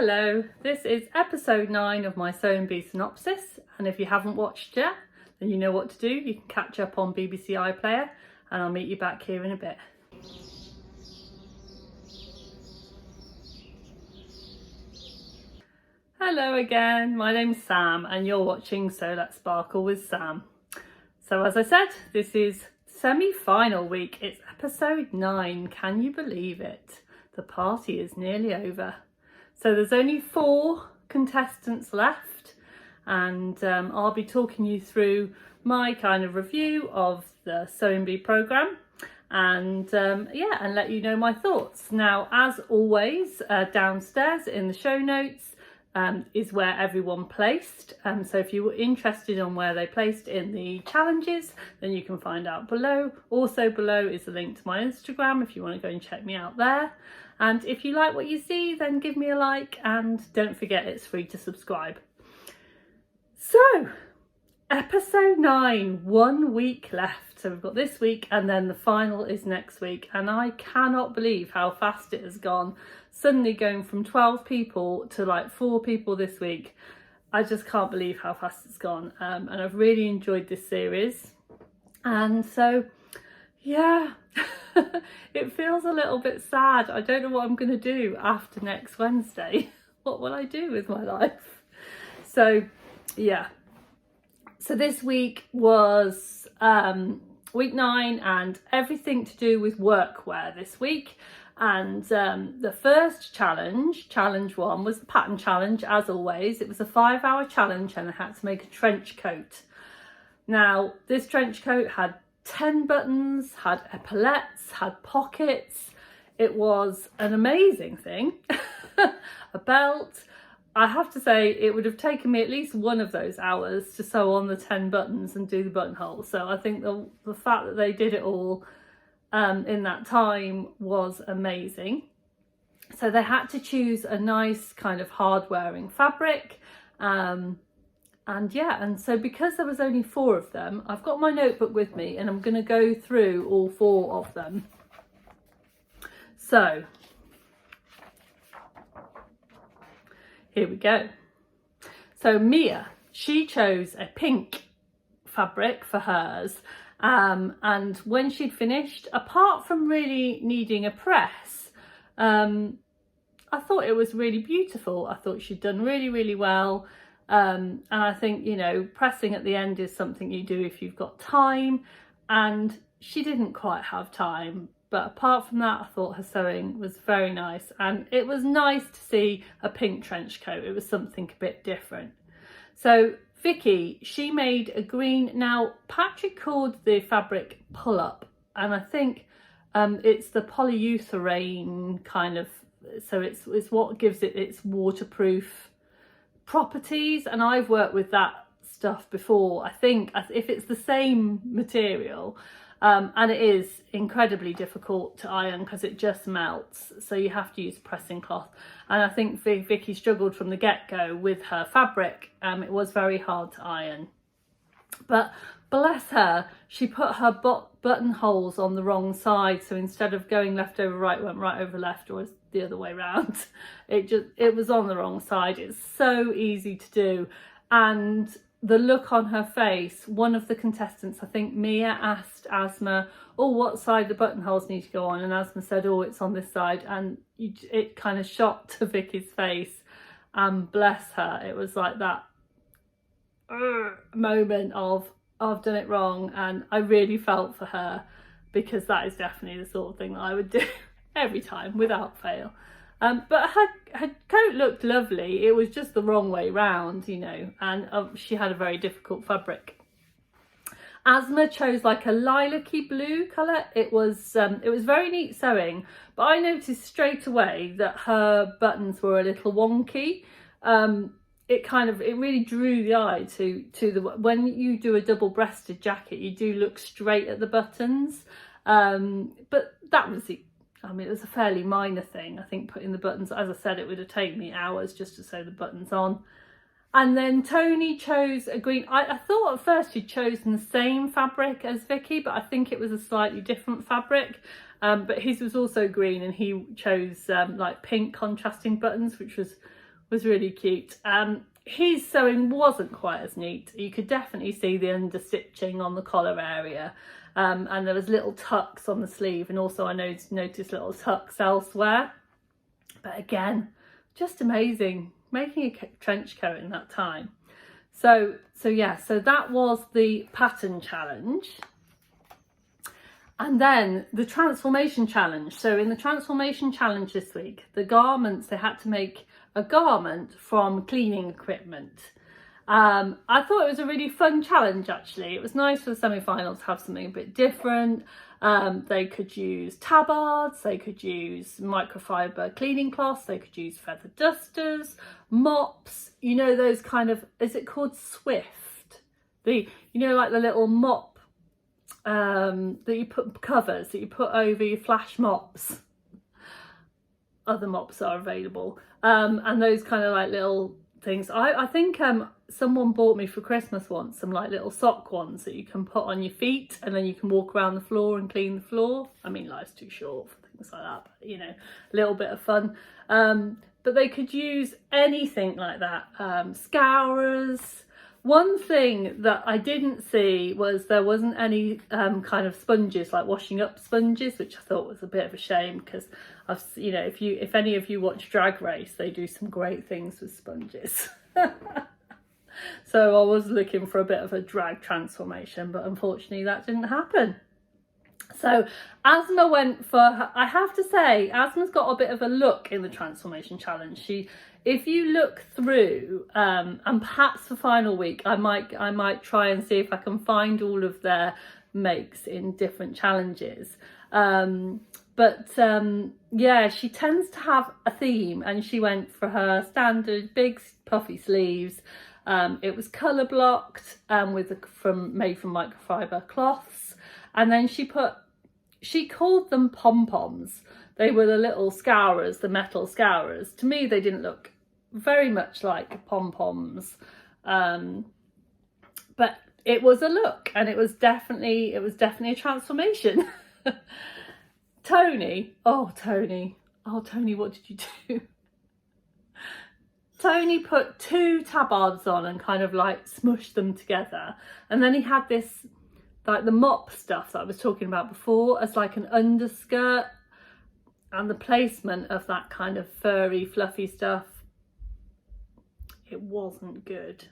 Hello, this is episode 9 of my Sewing Bee Synopsis, and if you haven't watched yet, then you know what to do. You can catch up on BBC iPlayer, and I'll meet you back here in a bit. Hello again, my name's Sam, and you're watching Sew Let's Sparkle with Sam. So as I said, this is semi-final week. It's episode 9, can you believe it? The party is nearly over. So there's only 4 contestants left, and I'll be talking you through my kind of review of the Sewing Bee programme and and let you know my thoughts. Now, as always, downstairs in the show notes is where everyone placed. So if you were interested on where they placed in the challenges, then you can find out below. Also below is a link to my Instagram if you want to go and check me out there. And if you like what you see, then give me a like, and don't forget it's free to subscribe. So, episode 9, 1 week left. So we've got this week and then the final is next week. And I cannot believe how fast it has gone. Suddenly going from 12 people to like 4 people this week. I just can't believe how fast it's gone. And I've really enjoyed this series. And so, yeah. It feels a little bit sad. I don't know what I'm going to do after next Wednesday. What will I do with my life? So, yeah. So this week was week 9 and everything to do with workwear this week. And the first challenge 1, was the pattern challenge, as always. It was a 5-hour challenge and I had to make a trench coat. Now, this trench coat had 10 buttons, had epaulettes, had pockets. It was an amazing thing. A belt. I have to say it would have taken me at least one of those hours to sew on the 10 buttons and do the buttonholes. So I think the fact that they did it all in that time was amazing. So they had to choose a nice kind of hard wearing fabric. And so because there was only 4 of them, I've got my notebook with me and I'm going to go through all 4 of them. So, here we go. So Mia, she chose a pink fabric for hers. And when she'd finished, apart from really needing a press, I thought it was really beautiful. I thought she'd done really, really well. And I think, you know, pressing at the end is something you do if you've got time, and she didn't quite have time. But apart from that, I thought her sewing was very nice, and it was nice to see a pink trench coat. It was something a bit different. So Vicki, she made a green. Now, Patrick called the fabric pull up, and I think it's the polyurethane kind of, so it's what gives it its waterproof properties, and I've worked with that stuff before. I think if it's the same material, and it is incredibly difficult to iron because it just melts, so you have to use pressing cloth. And I think Vicki struggled from the get-go with her fabric. It was very hard to iron, but bless her, she put her buttonholes on the wrong side, so instead of going left over right, went right over left, or the other way around. It was on the wrong side. It's so easy to do. And the look on her face, one of the contestants, I think Mia, asked Esme, oh, what side the buttonholes need to go on, and Esme said, oh, it's on this side, and it kind of shot to Vicky's face, and bless her, it was like that moment of I've done it wrong. And I really felt for her, because that is definitely the sort of thing that I would do every time without fail. But her coat looked lovely. It was just the wrong way round, you know, and she had a very difficult fabric. Esme chose like a lilac-y blue colour. It was very neat sewing, but I noticed straight away that her buttons were a little wonky. It really drew the eye to the, when you do a double-breasted jacket, you do look straight at the buttons. But that was it was a fairly minor thing. I think putting the buttons, as I said, it would have taken me hours just to sew the buttons on. And then Tony chose a green. I thought at first she'd chosen the same fabric as Vicki, but I think it was a slightly different fabric. But his was also green, and he chose like pink contrasting buttons, which was was really cute. His sewing wasn't quite as neat. You could definitely see the understitching on the collar area, and there was little tucks on the sleeve, and also I noticed little tucks elsewhere. But again, just amazing, making a trench coat in that time. So that was the pattern challenge. And then the transformation challenge. So in the transformation challenge this week, the garments, they had to make a garment from cleaning equipment. I thought it was a really fun challenge, actually. It was nice for the semi-finals to have something a bit different. They could use tabards, they could use microfiber cleaning cloths, they could use feather dusters, mops, you know, those kind of, is it called Swift? You know, like the little mop that you put covers, that you put over your flash mops. Other mops are available. And those kind of like little things. I think someone bought me for Christmas once some like little sock ones that you can put on your feet, and then you can walk around the floor and clean the floor. I mean, life's too short for things like that, but you know, a little bit of fun. But they could use anything like that. Scourers. One thing that I didn't see was there wasn't any kind of sponges, like washing up sponges, which I thought was a bit of a shame, because you know, if any of you watch Drag Race, they do some great things with sponges. So I was looking for a bit of a drag transformation, but unfortunately that didn't happen. So Esme went for, I have to say, Esme's got a bit of a look in the transformation challenge. If you look through, and perhaps for final week, I might try and see if I can find all of their makes in different challenges. Yeah, she tends to have a theme, and she went for her standard big puffy sleeves. It was colour blocked, made from microfiber cloths, and then she called them pom-poms. They were the little scourers, the metal scourers. To me, they didn't look very much like pom-poms, but it was a look, and it was definitely a transformation. Tony, what did you do? Tony put 2 tabards on and kind of like smushed them together, and then he had this, like the mop stuff that I was talking about before, as like an underskirt, and the placement of that kind of furry fluffy stuff, it wasn't good.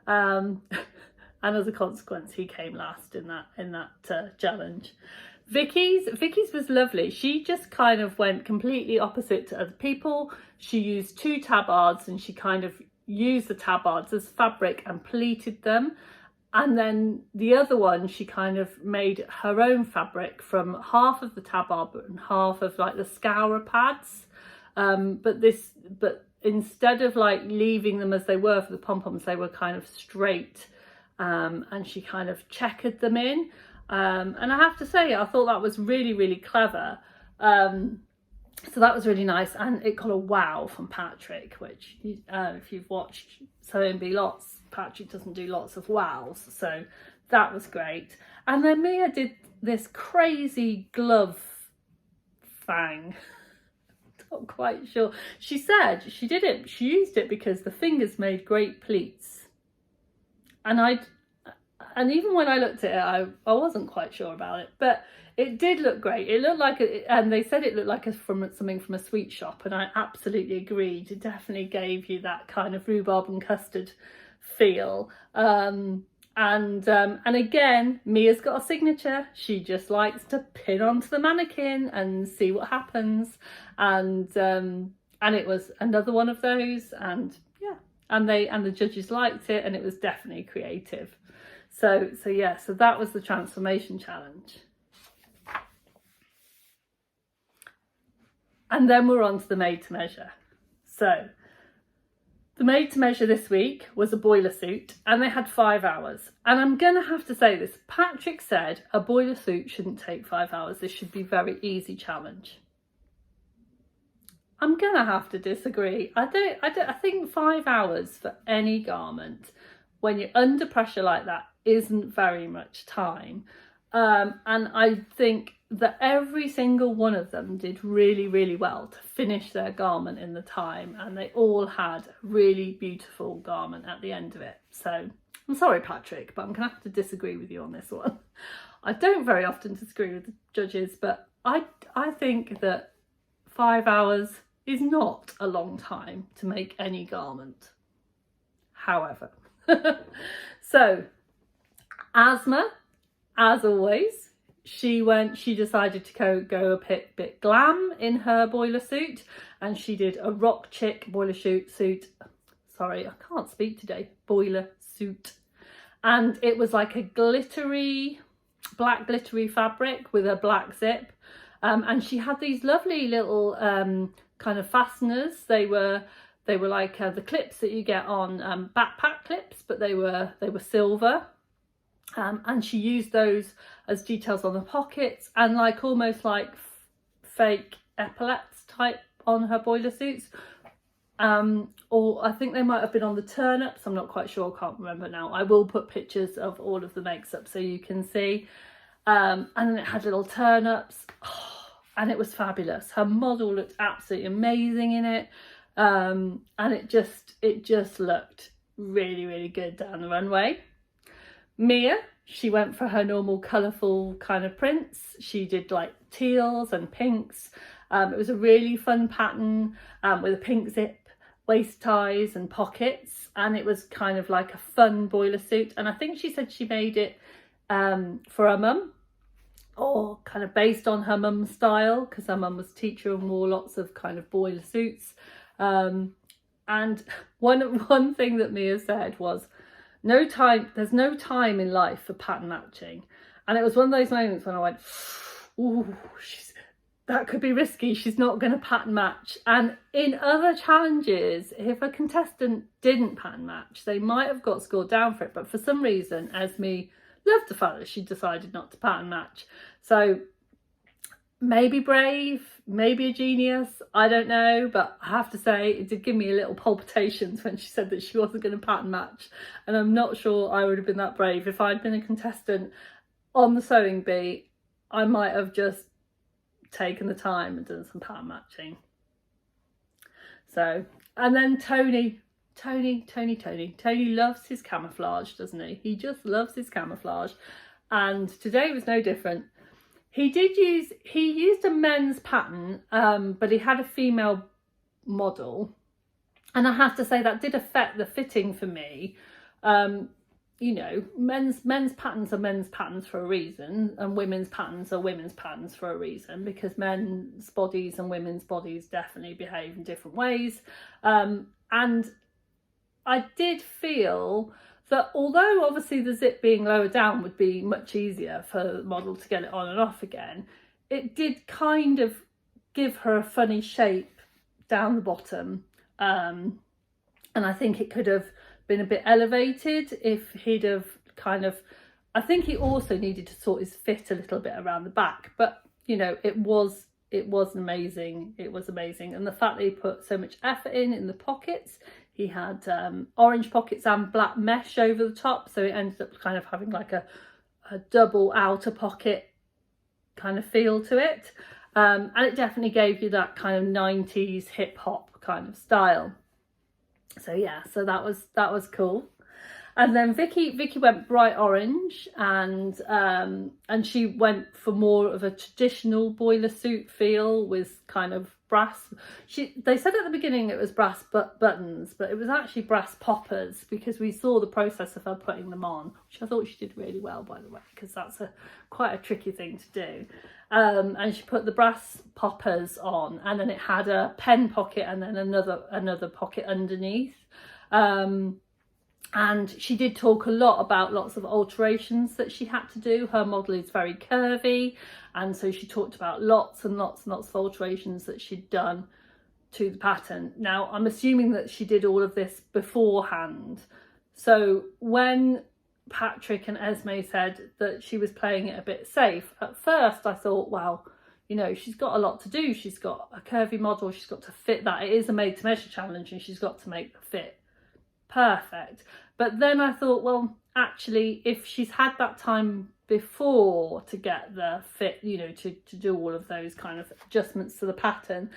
And as a consequence, he came last in that challenge. Vicky's was lovely. She just kind of went completely opposite to other people. She used 2 tabards, and she kind of used the tabards as fabric and pleated them. And then the other one, she kind of made her own fabric from half of the tabard and half of like the scourer pads. But instead of like leaving them as they were for the pom-poms, they were kind of straight. And she kind of checkered them in. And I have to say, I thought that was really, really clever. So that was really nice, and it got a wow from Patrick, which if you've watched Sewing Bee lots, Patrick doesn't do lots of wows, so that was great. And then Mia did this crazy glove thing. Not quite sure. She said she used it because the fingers made great pleats. And even when I looked at it, I wasn't quite sure about it, but it did look great. It looked like, and they said it looked like something from a sweet shop, and I absolutely agreed. It definitely gave you that kind of rhubarb and custard feel. And again, Mia's got a signature. She just likes to pin onto the mannequin and see what happens. And it was another one of those, and yeah, and the judges liked it, and it was definitely creative. So that was the transformation challenge. And then we're on to the made to measure. So the made to measure this week was a boiler suit, and they had 5 hours. And I'm going to have to say this. Patrick said a boiler suit shouldn't take 5 hours. This should be a very easy challenge. I'm going to have to disagree. I think 5 hours for any garment when you're under pressure like that isn't very much time. And I think that every single one of them did really, really well to finish their garment in the time, and they all had a really beautiful garment at the end of it. So I'm sorry, Patrick, but I'm gonna have to disagree with you on this one. I don't very often disagree with the judges, but I think that 5 hours is not a long time to make any garment. However, so Esme, as always, she decided to go a bit glam in her boiler suit, and she did a rock chick boiler suit. Sorry, I can't speak today. Boiler suit. And it was like a black glittery fabric with a black zip. And she had these lovely little kind of fasteners. They were like the clips that you get on backpack clips, but they were silver. And she used those as details on the pockets, and like almost like fake epaulettes type on her boiler suits. Or I think they might have been on the turnips. I'm not quite sure. I can't remember now. I will put pictures of all of the makes up so you can see. And then it had little turnips. Oh, and it was fabulous. Her model looked absolutely amazing in it. And it just looked really, really good down the runway. Mia, she went for her normal colourful kind of prints. She did like teals and pinks. It was a really fun pattern with a pink zip, waist ties and pockets, and it was kind of like a fun boiler suit. And I think she said she made it for her mum, or kind of based on her mum's style, because her mum was a teacher and wore lots of kind of boiler suits. And one thing that Mia said was, there's no time in life for pattern matching. And it was one of those moments when I went, ooh, that could be risky. She's not going to pattern match. And in other challenges, if a contestant didn't pattern match, they might have got scored down for it. But for some reason, Esme loved the fact that she decided not to pattern match. So maybe brave, maybe a genius, I don't know, but I have to say it did give me a little palpitations when she said that she wasn't going to pattern match, and I'm not sure I would have been that brave. If I'd been a contestant on the Sewing Bee, I might have just taken the time and done some pattern matching. So, and then Tony loves his camouflage, doesn't he? He just loves his camouflage, and today was no different. He used a men's pattern, but he had a female model. And I have to say that did affect the fitting for me. You know, men's patterns are men's patterns for a reason, and women's patterns are women's patterns for a reason, because men's bodies and women's bodies definitely behave in different ways. And I did feel that although obviously the zip being lower down would be much easier for the model to get it on and off again, it did kind of give her a funny shape down the bottom. And I think it could have been a bit elevated if he'd have kind of, I think he also needed to sort his fit a little bit around the back, but you know, it was amazing. It was amazing. And the fact that he put so much effort in the pockets, he had orange pockets and black mesh over the top, so it ended up kind of having like a double outer pocket kind of feel to it. And it definitely gave you that kind of 90s hip hop kind of style. So yeah, so that was cool. And then Vicki went bright orange, and she went for more of a traditional boiler suit feel with kind of brass. They said at the beginning it was brass buttons, but it was actually brass poppers, because we saw the process of her putting them on, which I thought she did really well, by the way, because that's quite a tricky thing to do. And she put the brass poppers on, and then it had a pen pocket and then another pocket underneath. And she did talk a lot about lots of alterations that she had to do. Her model is very curvy, and so she talked about lots and lots of alterations that she'd done to the pattern. Now, I'm assuming that she did all of this beforehand. So when Patrick and Esme said that she was playing it a bit safe, at first I thought, well, you know, she's got a lot to do. She's got a curvy model. She's got to fit that. It is a made-to-measure challenge, and she's got to make the fit perfect. But then I thought, well, actually, if she's had that time before to get the fit, you know, to do all of those kind of adjustments to the pattern,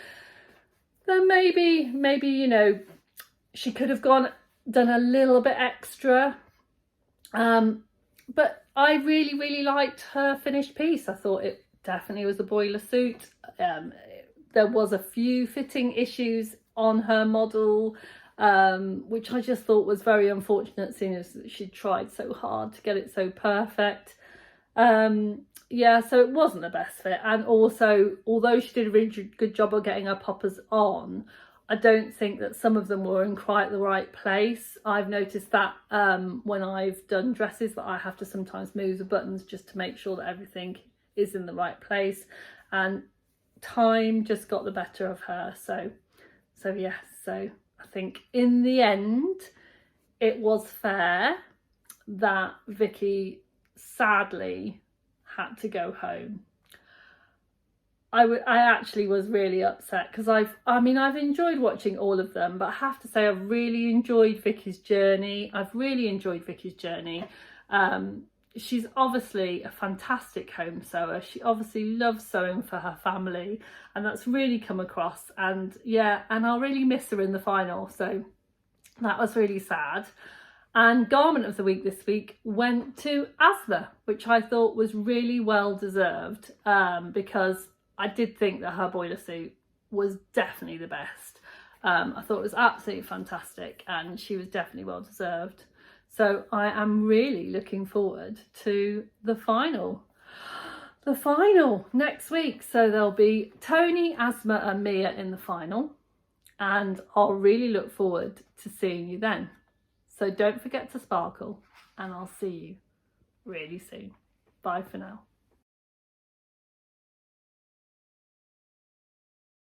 then maybe, you know, she could have done a little bit extra. But I really liked her finished piece. I thought it definitely was a boiler suit. There was a few fitting issues on her model, which I just thought was very unfortunate, seeing as she tried so hard to get it so perfect. Yeah, so it wasn't the best fit. And also, although she did a really good job of getting her poppers on, I don't think that some of them were in quite the right place. I've noticed that when I've done dresses, that I have to sometimes move the buttons just to make sure that everything is in the right place, and time just got the better of her. So yes, so I think in the end it was fair that Vicki sadly had to go home. I actually was really upset, because I've enjoyed watching all of them, but I have to say I've really enjoyed Vicki's journey. She's obviously a fantastic home sewer. She obviously loves sewing for her family, and that's really come across. And yeah, and I'll really miss her in the final, so that was really sad. And Garment of the Week this week went to Esme, which I thought was really well deserved, because I did think that her boiler suit was definitely the best. I thought it was absolutely fantastic, and she was definitely well deserved. So I am really looking forward to the final next week. So there'll be Tony, Esme and Mia in the final, and I'll really look forward to seeing you then. So don't forget to sparkle, and I'll see you really soon. Bye for now.